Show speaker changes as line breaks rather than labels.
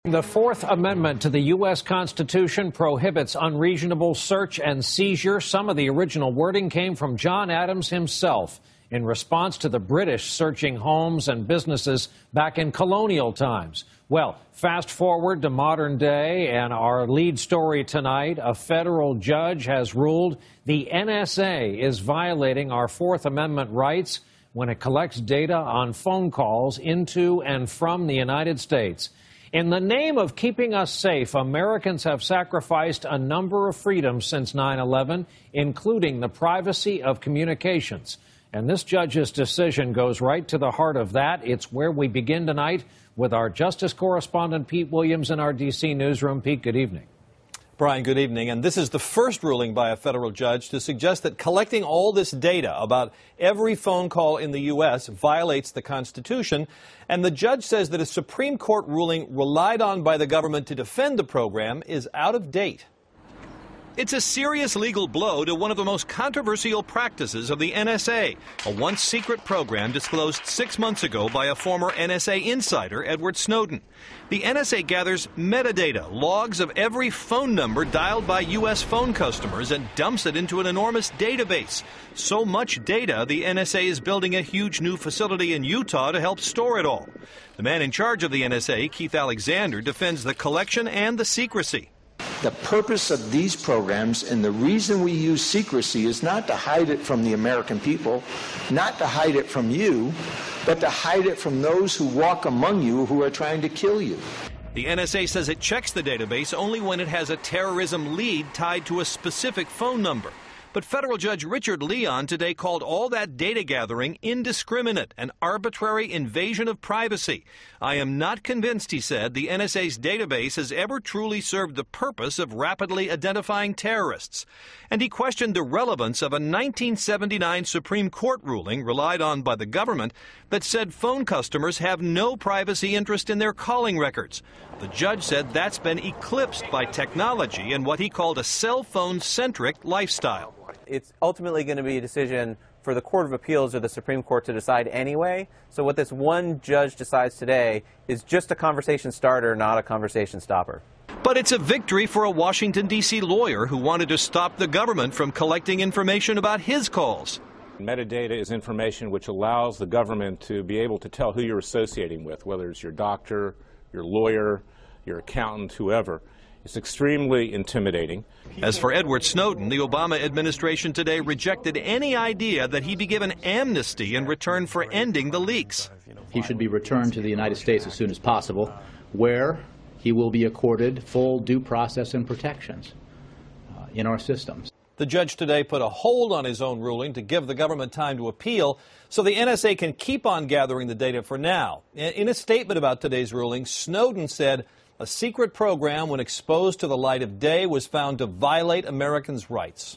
The Fourth Amendment to the U.S. Constitution prohibits unreasonable search and seizure. Some of the original wording came from John Adams himself in response to the British searching homes and businesses back in colonial times. Well, fast forward to modern day, and our lead story tonight, a federal judge has ruled the NSA is violating our Fourth Amendment rights when it collects data on phone calls into and from the United States. In the name of keeping us safe, Americans have sacrificed a number of freedoms since 9/11, including the privacy of communications. And this judge's decision goes right to the heart of that. It's where we begin tonight with our justice correspondent, Pete Williams, in our D.C. newsroom. Pete, good evening.
Brian, good evening. And this is the first ruling by a federal judge to suggest that collecting all this data about every phone call in the U.S. violates the Constitution. And the judge says that a Supreme Court ruling relied on by the government to defend the program is out of date. It's a serious legal blow to one of the most controversial practices of the NSA, a once secret program disclosed 6 months ago by a former NSA insider, Edward Snowden. The NSA gathers metadata, logs of every phone number dialed by U.S. phone customers, and dumps it into an enormous database. So much data, the NSA is building a huge new facility in Utah to help store it all. The man in charge of the NSA, Keith Alexander, defends the collection and the secrecy.
The purpose of these programs and the reason we use secrecy is not to hide it from the American people, not to hide it from you, but to hide it from those who walk among you who are trying to kill you.
The NSA says it checks the database only when it has a terrorism lead tied to a specific phone number. But federal judge Richard Leon today called all that data gathering indiscriminate, an arbitrary invasion of privacy. I am not convinced, he said, the NSA's database has ever truly served the purpose of rapidly identifying terrorists. And he questioned the relevance of a 1979 Supreme Court ruling relied on by the government that said phone customers have no privacy interest in their calling records. The judge said that's been eclipsed by technology and what he called a cell phone-centric lifestyle.
It's ultimately going to be a decision for the Court of Appeals or the Supreme Court to decide anyway. So what this one judge decides today is just a conversation starter, not a conversation stopper.
But it's a victory for a Washington, D.C. lawyer who wanted to stop the government from collecting information about his calls.
Metadata is information which allows the government to be able to tell who you're associating with, whether it's your doctor, your lawyer, your accountant, whoever. It's extremely intimidating.
As for Edward Snowden, the Obama administration today rejected any idea that he be given amnesty in return for ending the leaks.
He should be returned to the United States as soon as possible, where he will be accorded full due process and protections in our systems.
The judge today put a hold on his own ruling to give the government time to appeal so the NSA can keep on gathering the data for now. In a statement about today's ruling, Snowden said a secret program, when exposed to the light of day, was found to violate Americans' rights.